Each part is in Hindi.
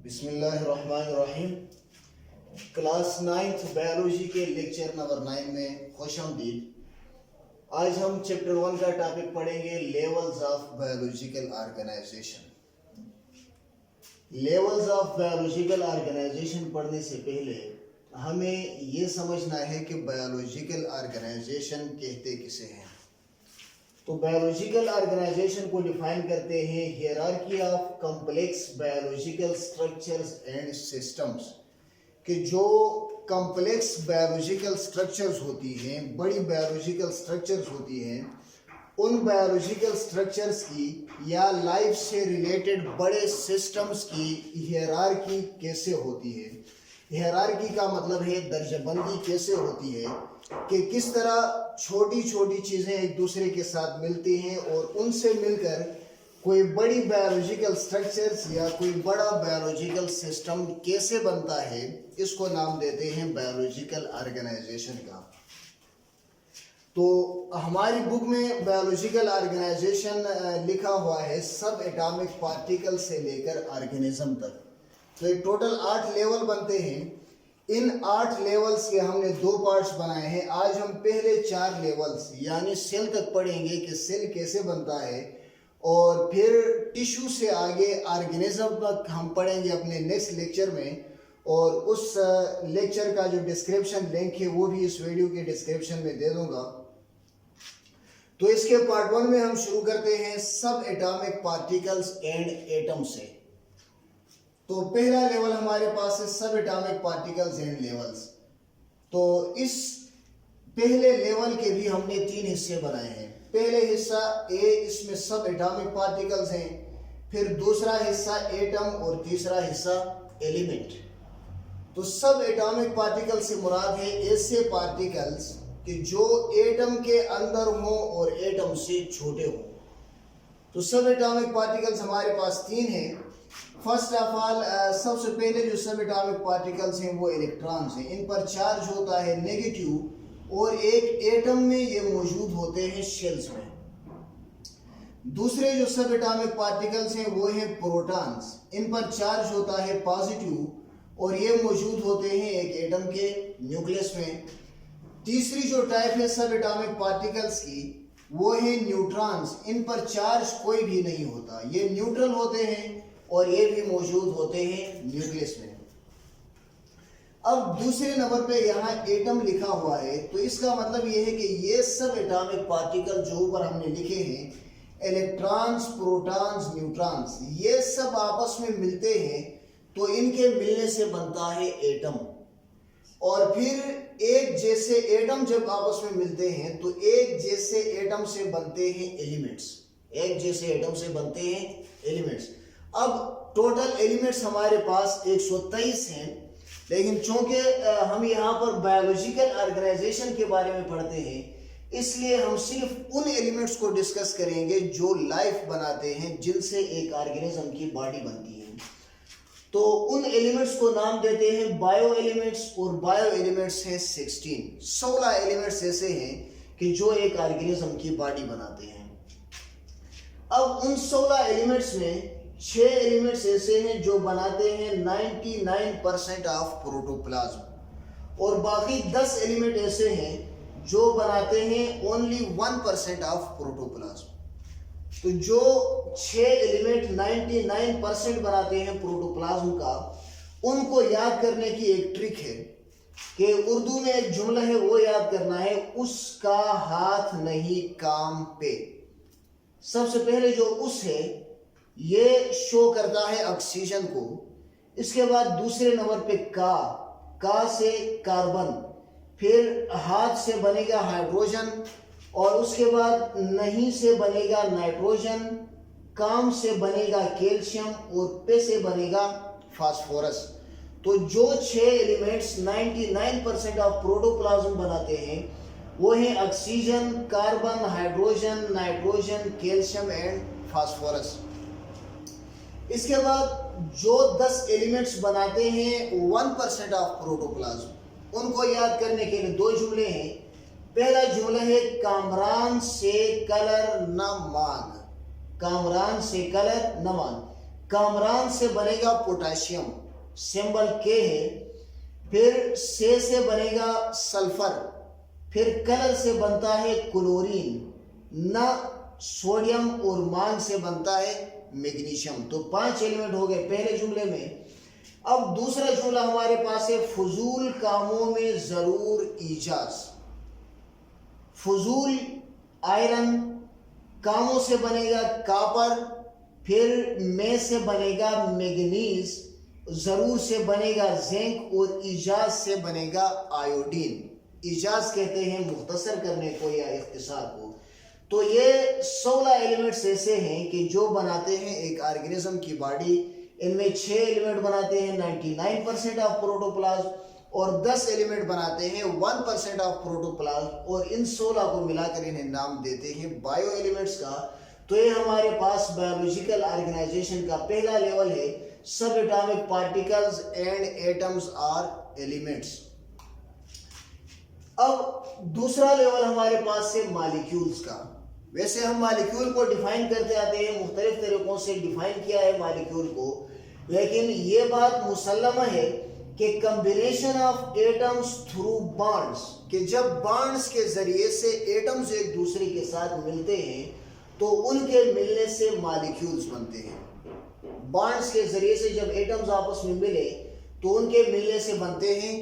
बिस्मिल्लाहिर्रहमानिर्रहीम। क्लास 9th बायोलॉजी के लेक्चर नंबर 9 में खुशामदीद। आज हम चैप्टर 1 का टॉपिक पढ़ेंगे, levels of biological organisation. Levels of biological organisation पढ़ने से पहले हमें ये समझना है कि बायोलॉजिकल ऑर्गेनाइजेशन कहते किसे हैं। तो बायोलॉजिकल ऑर्गेनाइजेशन को डिफाइन करते हैं hierarchy of complex biological structures and systems, कि जो कॉम्प्लेक्स बायोलॉजिकल स्ट्रक्चर्स होती हैं, बड़ी बायोलॉजिकल स्ट्रक्चर्स होती हैं, उन बायोलॉजिकल स्ट्रक्चर्स की या लाइफ से रिलेटेड बड़े सिस्टम्स की हियरार्की कैसे होती है। हियरार्की का मतलब है दर्जाबंदी कैसे होती है, कि किस तरह छोटी छोटी चीज़ें एक दूसरे के साथ मिलती हैं और उनसे मिलकर कोई बड़ी बायोलॉजिकल स्ट्रक्चर्स या कोई बड़ा बायोलॉजिकल सिस्टम कैसे बनता है। इसको नाम देते हैं बायोलॉजिकल ऑर्गेनाइजेशन का। तो हमारी बुक में बायोलॉजिकल ऑर्गेनाइजेशन लिखा हुआ है सब एटॉमिक पार्टिकल से लेकर ऑर्गेनिज्म तक। तो ये टोटल 8 लेवल बनते हैं। इन 8 लेवल्स के हमने 2 पार्ट्स बनाए हैं। आज हम पहले 4 लेवल्स यानी सेल तक पढ़ेंगे कि सेल कैसे बनता है, और फिर टिश्यू से आगे ऑर्गेनिज्म तक हम पढ़ेंगे अपने नेक्स्ट लेक्चर में। और उस लेक्चर का जो डिस्क्रिप्शन लिंक है वो भी इस वीडियो के डिस्क्रिप्शन में दे दूंगा। तो इसके पार्ट 1 में हम शुरू करते हैं सब एटॉमिक पार्टिकल्स एंड एटम से। तो पहला लेवल हमारे पास है subatomic particles and levels. तो इस पहले लेवल के भी हमने 3 हिस्से बनाए हैं। पहले हिस्सा ए, इसमें सब एटॉमिक पार्टिकल्स हैं। फिर दूसरा हिस्सा एटम और तीसरा हिस्सा एलिमेंट। तो सब एटॉमिक पार्टिकल से मुराद है ऐसे पार्टिकल्स कि जो एटम के अंदर हों और एटम से छोटे हों। तो सब एटॉमिक पार्टिकल्स हमारे पास 3 हैं। फर्स्ट ऑफ ऑल सबसे पहले जो सब एटॉमिक पार्टिकल्स हैं वो इलेक्ट्रॉन्स हैं। इन पर चार्ज होता है नेगेटिव, और एक एटम में ये मौजूद होते हैं शेल्स में। दूसरे जो सब एटॉमिक पार्टिकल्स हैं वो हैं प्रोटॉन्स। इन पर चार्ज होता है पॉजिटिव, और ये मौजूद होते हैं एक एटम के न्यूक्लियस में। तीसरी जो टाइप है सब एटॉमिक पार्टिकल्स की वो है न्यूट्रॉन्स। इन पर चार्ज कोई भी नहीं होता, ये न्यूट्रल होते हैं और ये भी मौजूद होते हैं न्यूक्लियस में। अब दूसरे नंबर पे यहाँ एटम लिखा हुआ है, तो इसका मतलब ये है कि ये सब एटॉमिक पार्टिकल जो ऊपर हमने लिखे हैं, इलेक्ट्रॉन्स, प्रोटॉन्स, न्यूट्रॉन्स, ये सब आपस में मिलते हैं तो इनके मिलने से बनता है एटम। और फिर एक जैसे एटम जब आपस में मिलते हैं तो एक जैसे एटम से बनते हैं एलिमेंट्स। एक जैसे एटम से बनते हैं एलिमेंट्स। अब टोटल एलिमेंट्स हमारे पास 123 हैं, लेकिन चूंकि हम यहाँ पर बायोलॉजिकल ऑर्गेनाइजेशन के बारे में पढ़ते हैं, इसलिए हम सिर्फ उन एलिमेंट्स को डिस्कस करेंगे जो लाइफ बनाते हैं, जिनसे एक ऑर्गेनिज्म की बॉडी बनती है। तो उन एलिमेंट्स को नाम देते हैं बायो एलिमेंट्स, और बायो एलिमेंट्स हैं 16 एलिमेंट्स ऐसे हैं कि जो एक ऑर्गेनिज्म की बॉडी बनाते हैं। अब उन 16 एलिमेंट्स में 6 एलिमेंट्स ऐसे हैं जो बनाते हैं 99% ऑफ प्रोटोप्लाज्म, और बाकी 10 एलिमेंट ऐसे हैं जो बनाते हैं ओनली 1% ऑफ प्रोटोप्लाज्म। तो जो 6 एलिमेंट 99% बनाते हैं प्रोटोप्लाज्म का, उनको याद करने की एक ट्रिक है कि उर्दू में एक जुमला है, वो याद करना है, उसका हाथ नहीं काम पे। सबसे पहले जो उस है ये शो करता है ऑक्सीजन को। इसके बाद दूसरे नंबर पे का से कार्बन, फिर हाथ से बनेगा हाइड्रोजन, और उसके बाद नहीं से बनेगा नाइट्रोजन, काम से बनेगा कैल्शियम, और पे से बनेगा फास्फोरस। तो जो 6 एलिमेंट्स 99% ऑफ प्रोटोप्लाज्म बनाते हैं वो हैं oxygen, carbon, hydrogen, nitrogen, calcium and phosphorus. इसके बाद जो 10 एलिमेंट्स बनाते हैं 1% ऑफ प्रोटोप्लाज्म, उनको याद करने के लिए 2 जुमले हैं। पहला जुमला है कामरान से कलर न मांग। कामरान से कलर न मांग। कामरान से बनेगा पोटाशियम, सिंबल के है। फिर से बनेगा सल्फर, फिर कलर से बनता है क्लोरीन, न सोडियम और मांग से बनता है मैग्नीशियम। तो 5 एलिमेंट हो गए पहले जुमले में। अब दूसरा जुमला हमारे पास है फजूल कामों में जरूर ईजाज। फजूल आयरन, कामों से बनेगा कापर, फिर में से बनेगा मैग्नीज, जरूर से बनेगा जिंक और ईजाज से बनेगा आयोडीन। ईजाज कहते हैं मुख्तसर करने को या इख्तिसार को। तो ये 16 एलिमेंट्स ऐसे हैं कि जो बनाते हैं एक ऑर्गेनिज्म की बॉडी। इनमें 6 एलिमेंट बनाते हैं 99% ऑफ प्रोटोप्लाज्म और 10 एलिमेंट बनाते हैं 1% ऑफ प्रोटोप्लाज्म, और इन 16 को मिलाकर इन्हें नाम देते हैं बायो एलिमेंट्स का। तो ये हमारे पास बायोलॉजिकल ऑर्गेनाइजेशन का पहला लेवल है, subatomic particles and atoms are elements. अब दूसरा लेवल हमारे पास है मॉलिक्यूल्स का। वैसे हम मॉलिक्यूल को डिफाइन करते आते हैं, मुख्तलिफ तरीकों से डिफाइन किया है मॉलिक्यूल को, लेकिन ये बात मुसल्लमा है कि combination of atoms through bonds, कि जब बॉन्ड्स के जरिए से एटम्स एक दूसरे के साथ मिलते हैं तो उनके मिलने से मॉलिक्यूल्स बनते हैं। बॉन्ड्स के जरिए से जब एटम्स आपस में मिले तो उनके मिलने से बनते हैं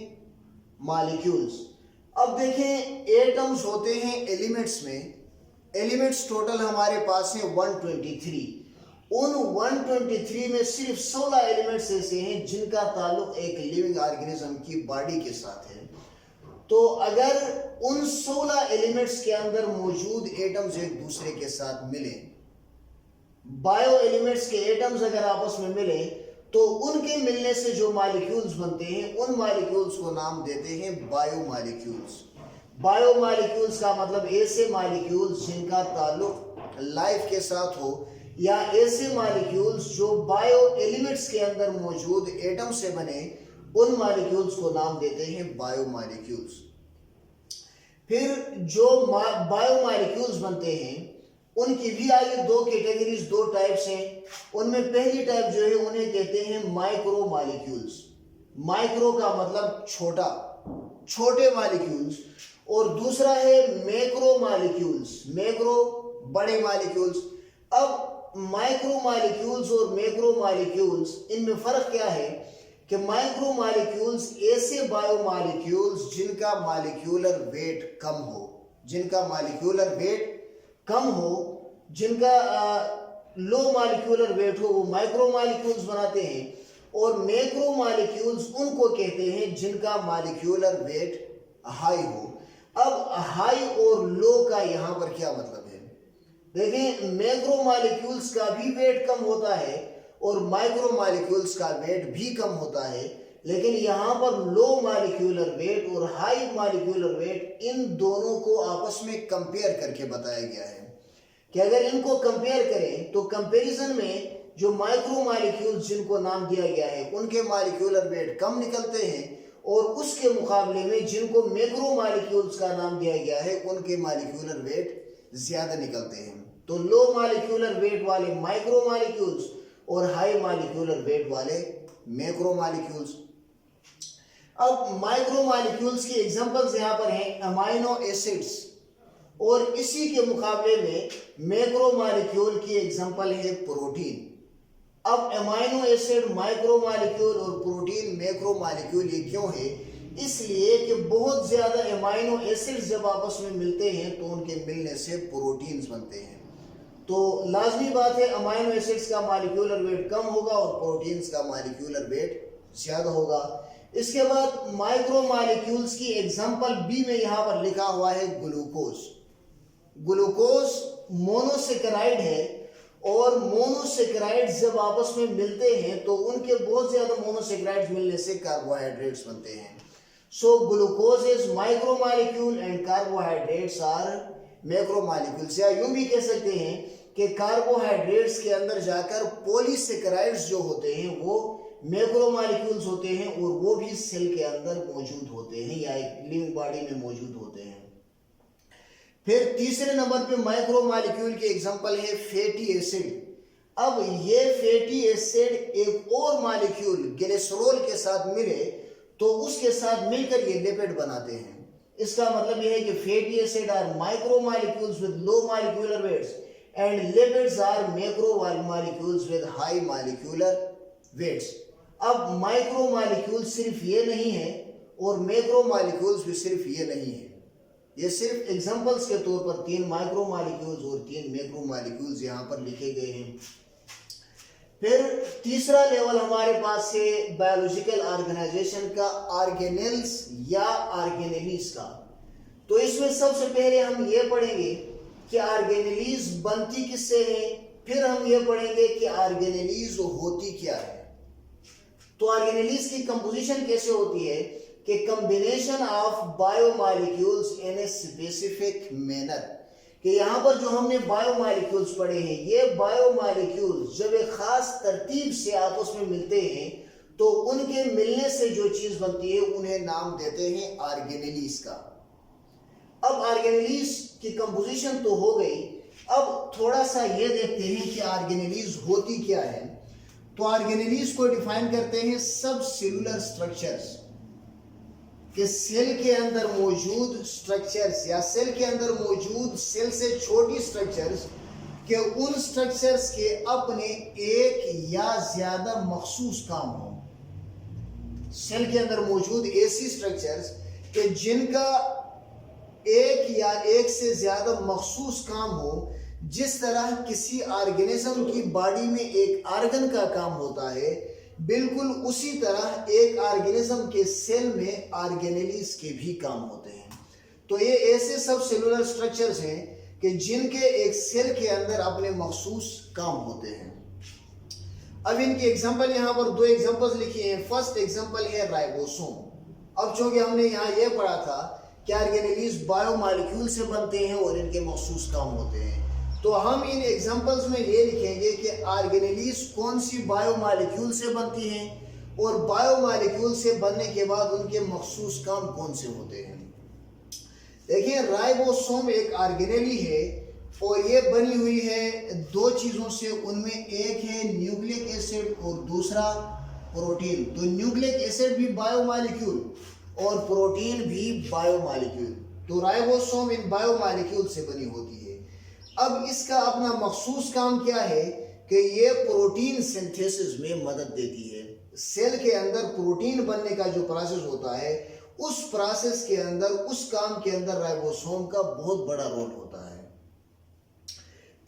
मॉलिक्यूल्स। अब देखें, एटम्स होते हैं एलिमेंट्स में। एलिमेंट्स टोटल हमारे पास हैं 123। उन 123 में सिर्फ 16 एलिमेंट्स ऐसे हैं जिनका ताल्लुक एक लिविंग ऑर्गेनिज्म की बॉडी के साथ है। तो अगर उन 16 एलिमेंट्स के अंदर मौजूद एटम्स एक दूसरे के साथ मिले, बायो एलिमेंट्स के एटम्स अगर आपस में मिले तो उनके मिलने से जो मॉलिक्यूल्स बनते हैं उन मॉलिक्यूल्स को नाम देते हैं बायो मॉलिक्यूल्स। बायो मॉलिक्यूल्स का मतलब ऐसे मॉलिक्यूल्स जिनका ताल्लुक लाइफ के साथ हो, या ऐसे मॉलिक्यूल्स जो बायो एलिमेंट्स के अंदर मौजूद एटम से बने, उन मॉलिक्यूल्स को नाम देते हैं बायो मॉलिक्यूल्स। फिर जो बायो मॉलिक्यूल्स बनते हैं उनकी भी आगे 2 कैटेगरीज, 2 टाइप्स हैं। उनमें पहली टाइप जो है उन्हें कहते हैं माइक्रो मॉलिक्यूल्स। माइक्रो का मतलब छोटा, छोटे मॉलिक्यूल्स, और दूसरा है मैक्रो मॉलिक्यूल्स, मैक्रो बड़े मॉलिक्यूल्स। अब माइक्रो मॉलिक्यूल्स और मैक्रो मॉलिक्यूल्स, इनमें फर्क क्या है कि माइक्रो मॉलिक्यूल्स ऐसे बायो मॉलिक्यूल्स जिनका मॉलिक्यूलर वेट कम हो, जिनका मॉलिक्यूलर वेट कम हो, जिनका लो मॉलिक्यूलर वेट हो, वो माइक्रो मॉलिक्यूल्स बनाते हैं। और मैक्रो मॉलिक्यूल्स उनको कहते हैं जिनका मॉलिक्यूलर वेट हाई हो। अब हाई और लो का यहां पर क्या मतलब है? देखें, मैक्रो मॉलिक्यूल्स का भी वेट कम होता है और माइक्रो मॉलिक्यूल्स का वेट भी कम होता है, लेकिन यहां पर लो मॉलिक्यूलर वेट और हाई मॉलिक्यूलर वेट, इन दोनों को आपस में कंपेयर करके बताया गया है कि अगर इनको कंपेयर करें तो कंपैरिजन में जो माइक्रो मॉलिक्यूल्स जिनको नाम दिया गया है उनके मॉलिक्यूलर वेट कम निकलते हैं, और उसके मुकाबले में जिनको मैक्रो मॉलिक्यूल्स का नाम दिया गया है उनके मॉलिक्यूलर वेट ज्यादा निकलते हैं। तो लो मॉलिक्यूलर वेट वाले माइक्रो मॉलिक्यूल्स और हाई मॉलिक्यूलर वेट वाले मैक्रो मॉलिक्यूल्स। अब माइक्रो मॉलिक्यूल्स की एग्जांपल्स यहां पर हैं अमाइनो एसिड्स, और इसी के मुकाबले में मैक्रो मॉलिक्यूल की एग्जांपल है प्रोटीन। अब अमाइनो एसिड माइक्रो मॉलिक्यूल और प्रोटीन मैक्रो मॉलिक्यूल ये क्यों है? इसलिए कि बहुत ज्यादा अमाइनो एसिड्स जब आपस में मिलते हैं तो उनके मिलने से प्रोटीन्स बनते हैं। तो लाजमी बात है अमाइनो एसिड्स का मॉलिक्यूलर वेट कम होगा और प्रोटीन्स का मॉलिक्यूलर वेट ज्यादा होगा। इसके बाद माइक्रो मॉलिक्यूल्स की एग्जांपल बी में यहां पर लिखा हुआ है ग्लूकोज। ग्लूकोज मोनोसेकेराइड है, और मोनोसेकेराइड्स जब आपस में मिलते हैं तो उनके बहुत ज्यादा मोनोसेकेराइड्स मिलने से कार्बोहाइड्रेट्स बनते हैं। So glucose is micro molecule and carbohydrates are macro molecules. या यूं भी कह सकते हैं कि कार्बोहाइड्रेट्स के अंदर जाकर पॉलीसेकेराइड्स जो होते हैं वो मैक्रो मॉलिक्यूल्स होते हैं, और वो भी सेल के अंदर मौजूद होते हैं या एक लिविंग बॉडी में मौजूद होते हैं। फिर तीसरे नंबर पे माइक्रो मॉलिक्यूल की एग्जांपल है फैटी एसिड। अब ये फैटी एसिड एक और मॉलिक्यूल ग्लिसरॉल के साथ मिले तो उसके साथ मिलकर ये लिपिड बनाते हैं। इसका मतलब यह है कि fatty acid are micro molecules with low molecular weights and lipids are macro molecules with high molecular weights. अब माइक्रो मॉलिक्यूल सिर्फ ये नहीं है और मैक्रो मॉलिक्यूल्स भी सिर्फ ये नहीं है। ये सिर्फ एग्जांपल्स के तौर पर 3 माइक्रो मॉलिक्यूल्स और 3 मैक्रो मॉलिक्यूल्स यहाँ पर लिखे गए हैं। फिर तीसरा लेवल हमारे पास है बायोलॉजिकल ऑर्गेनाइजेशन का, ऑर्गेनेल्स या ऑर्गेनेलीज का। तो इसमें सबसे पहले हम ये पढ़ेंगे कि ऑर्गेनेलीज बनती किससे है, फिर हम ये पढ़ेंगे कि ऑर्गेनेलीज होती क्या है। तो ऑर्गेनेलीज की कंपोजिशन कैसे होती है कि combination of biomolecules in a specific manner, कि यहाँ पर जो हमने बायोमॉलिक्यूल्स पढ़े हैं, ये बायोमॉलिक्यूल्स जब एक खास तरतीब से आपस में मिलते हैं तो उनके मिलने से जो चीज बनती है उन्हें नाम देते हैं ऑर्गेनेलीज का। अब ऑर्गेनेलीज की कंपोजिशन तो हो गई, अब थोड़ा सा ये देखते हैं कि ऑर्गेनेलीज होती क्या है। तो ऑर्गेनेलीज को डिफाइन करते हैं सब सेलुलर स्ट्रक्चर्स, कि सेल के अंदर मौजूद स्ट्रक्चर्स या सेल के अंदर मौजूद सेल से छोटी स्ट्रक्चर्स के उन स्ट्रक्चर्स के अपने एक या ज्यादा मखसूस काम हो। सेल के अंदर मौजूद ऐसी स्ट्रक्चर्स के जिनका एक या एक से ज्यादा मखसूस काम हो, जिस तरह किसी ऑर्गेनिज्म की बॉडी में एक ऑर्गन का काम होता है, बिल्कुल उसी तरह एक ऑर्गेनिज्म के सेल में ऑर्गेनेलीज के भी काम होते हैं। तो ये ऐसे सब सेलुलर स्ट्रक्चर्स हैं कि जिनके एक सेल के अंदर अपने मखसूस काम होते हैं। अब इनके एग्जांपल यहाँ पर 2 एग्जांपल्स लिखे हैं। फर्स्ट एग्जांपल है राइबोसोम। अब चूंकि हमने यहाँ ये पढ़ा था कि ऑर्गेनेलीज बायोमॉलिक्यूल से बनते हैं और इनके मखसूस काम होते हैं, तो हम इन एग्जांपल्स में ये लिखेंगे कि ऑर्गेनेलीज कौन सी बायोमॉलिक्यूल से बनती हैं और बायोमॉलिक्यूल से बनने के बाद उनके मखसूस काम कौन से होते हैं। देखिए, राइबोसोम एक ऑर्गेनेली है और ये बनी हुई है 2 चीज़ों से। उनमें एक है न्यूक्लिक एसिड और दूसरा प्रोटीन। तो न्यूक्लिक एसिड भी बायोमॉलिक्यूल और प्रोटीन भी बायोमॉलिक्यूल। तो राइबोसोम इन बायोमॉलिक्यूल से बनी होती है। अब इसका अपना मखसूस काम क्या है कि ये प्रोटीन सिंथेसिस में मदद देती है। सेल के अंदर प्रोटीन बनने का जो प्रोसेस होता है, उस प्रोसेस के अंदर, उस काम के अंदर राइबोसोम का बहुत बड़ा रोल होता है।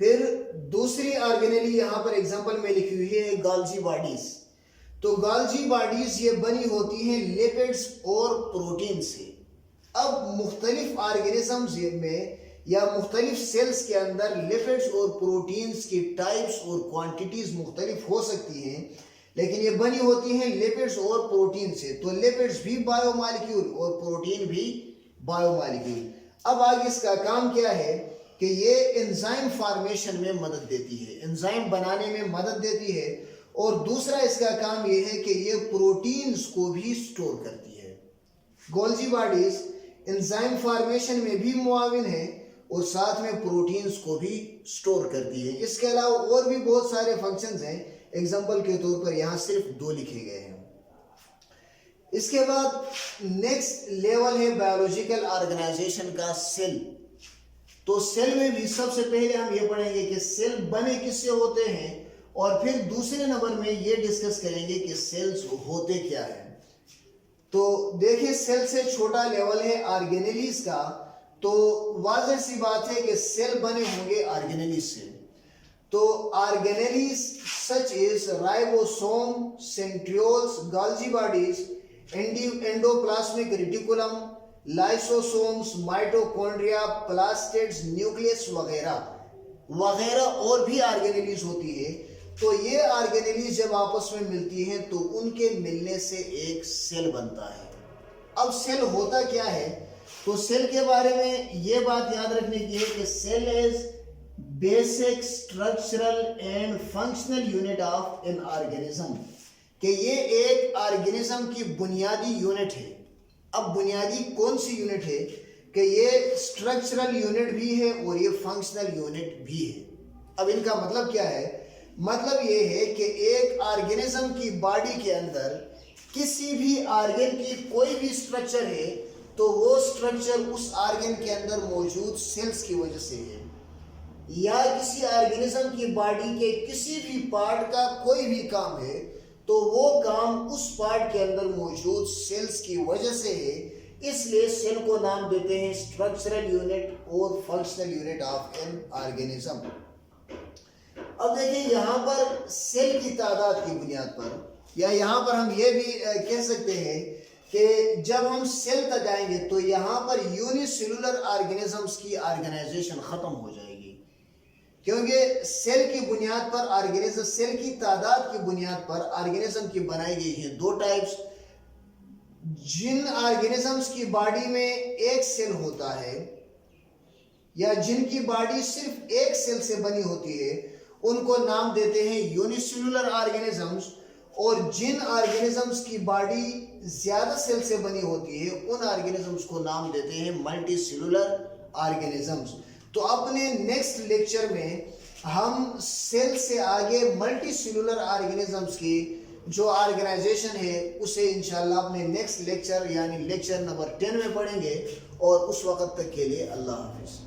फिर दूसरी ऑर्गेनेली यहाँ पर एग्जांपल में लिखी हुई है गोल्जी बॉडीज। तो गोल्जी बॉडीज ये बनी होती हैं लिपिड्स और प्रोटीन से। अब मुख्तलिफ ऑर्गेनिजम्स में या मुख्तलिफ सेल्स के अंदर लिपिड्स और प्रोटीन्स की टाइप्स और क्वांटिटीज मुख्तलिफ हो सकती हैं, लेकिन ये बनी होती हैं लिपिड्स और प्रोटीन से। तो लिपिड्स भी बायोमॉलिक्यूल और प्रोटीन भी बायोमॉलिक्यूल। अब आगे इसका काम क्या है कि ये एंजाइम फॉर्मेशन में मदद देती है, एंजाइम बनाने में मदद देती है। और दूसरा इसका काम ये है कि ये प्रोटीन्स को भी स्टोर करती है। गोल्जी बॉडीज एंजाइम फॉर्मेशन में भी मुआविन है और साथ में प्रोटीन्स को भी स्टोर करती है। इसके अलावा और भी बहुत सारे फंक्शंस हैं, एग्जांपल के तौर पर यहाँ सिर्फ 2 लिखे गए हैं। इसके बाद नेक्स्ट लेवल है बायोलॉजिकल ऑर्गेनाइजेशन का, सेल। तो सेल में भी सबसे पहले हम ये पढ़ेंगे कि सेल बने किससे होते हैं और फिर दूसरे नंबर में ये डिस्कस करेंगे कि सेल्स होते क्या है। तो देखिए, सेल से छोटा लेवल है ऑर्गेनेलीज का। तो वाज़ेह सी बात है कि सेल बने होंगे ऑर्गेनेलीज से। तो organelles such is ribosome, centrioles, Golgi bodies, endoplasmic reticulum, lysosomes, mitochondria, plastids, nucleus वगैरह वगैरह और भी ऑर्गेनेलीज होती है। तो ये ऑर्गेनेलीज जब आपस में मिलती हैं तो उनके मिलने से एक सेल बनता है। अब सेल होता क्या है, तो सेल के बारे में ये बात याद रखने की है कि cell is basic structural and functional unit of an organism, कि ये एक ऑर्गेनिज्म की बुनियादी यूनिट है। अब बुनियादी कौन सी यूनिट है कि ये स्ट्रक्चरल यूनिट भी है और ये फंक्शनल यूनिट भी है। अब इनका मतलब क्या है मतलब ये है कि एक ऑर्गेनिज्म की बॉडी के अंदर किसी भी ऑर्गन की कोई भी स्ट्रक्चर है तो वो स्ट्रक्चर उस ऑर्गन के अंदर मौजूद सेल्स की वजह से है, या किसी ऑर्गेनिज्म की बॉडी के किसी भी पार्ट का कोई भी काम है तो वो काम उस पार्ट के अंदर मौजूद सेल्स की वजह से है। इसलिए सेल को नाम देते हैं स्ट्रक्चरल यूनिट और functional unit of an organism. अब देखिए यहाँ पर सेल की तादाद की बुनियाद पर, या यहाँ पर हम ये भी कह सकते हैं कि जब हम सेल तक आएंगे तो यहाँ पर यूनिसेलुलर ऑर्गेनिजम्स की ऑर्गेनाइजेशन खत्म हो जाएगी, क्योंकि सेल की बुनियाद पर ऑर्गेनिज्म, सेल की तादाद की बुनियाद पर ऑर्गेनिज्म की बनाई गई है दो टाइप्स। जिन ऑर्गेनिजम्स की बॉडी में एक सेल होता है या जिनकी बॉडी सिर्फ एक सेल से बनी होती है उनको नाम देते हैं यूनिसेलुलर ऑर्गेनिजम्स, और जिन ऑर्गेनिजम्स की बॉडी ज्यादा सेल से बनी होती है उन ऑर्गेनिजम्स को नाम देते हैं मल्टीसेलुलर ऑर्गेनिजम्स। तो अपने नेक्स्ट लेक्चर में हम सेल से आगे मल्टीसेलुलर ऑर्गेनिजम्स की जो ऑर्गेनाइजेशन है उसे इंशाल्लाह अपने नेक्स्ट लेक्चर यानी लेक्चर नंबर 10 में पढ़ेंगे, और उस वक्त तक के लिए अल्लाह हाफिज।